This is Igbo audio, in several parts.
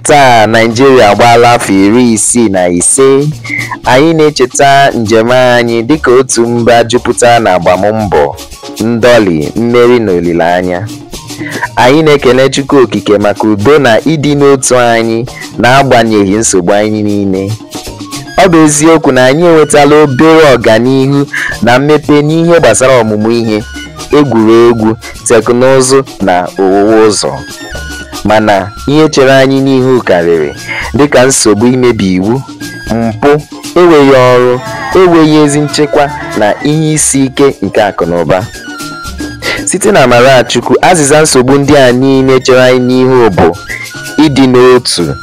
Taa Naịjirịa agbaala afọ 65. Anyị na-echeta njem anyị dịka otu mba jupụtara na agbammbọ, ndọli, mmeri na olileanya. Anyị na-ekele Chukwu Okike maka udo na ịdị n'otu anyị n'agbanyeghị nsogbu anyị niile. Ọ bụ eziokwu na anyị enwetala obere ọganihu na mmepe n'ihe gbasara ọmụmụ ihe, egwuregwu, teknụzụ na owuwu ụzọ. Mana ihe chere anyị n'ihu karịrị, dịka nsogbu imebi iwu, mpụ, enweghị ọrụ, enweghị ezi nchekwa na ihe isi ike nke akụnụba. Site na amara Chukwu, azịza nsogbu ndị a niile chere anyị n'ihu bụ ịdị n'otu,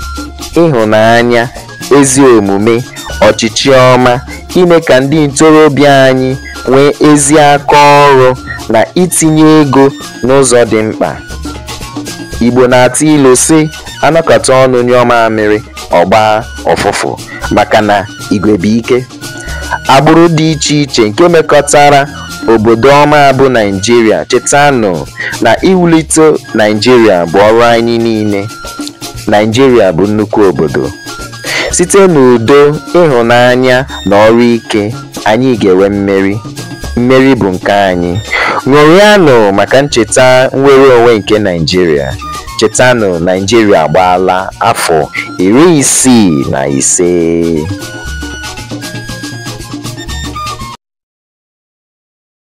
ịhụnanya, ezi omume, ọchịchị ọma, ime ka ndị ntorobịa anyị nwee ezi aka ọrụ na itinye ego n'ụzọ dị mkpa. Igbo na-atụ ilu sị, anọkọta ọnụ nyụọ mamịrị, ọgba ọfụfụ, maka na igwe bụ ike. Agbụrụ dị iche iche nke mekọtara obodo ọma bụ Naịjirịa chetanụ na iwulite Naịjirịa bụ ọrụ anyị niile. Naịjirịa bụ nnukwu obodo. Site n'udo, ịhụnanya na ọrụ ike, anyị ga-enwe mmeri. Mmeri bụ nke anyị. Ṅụrịanụ maka ncheta nnwere onwe nke Naịjirịa. Chetanụ, Naịjirịa agbaala afọ 65.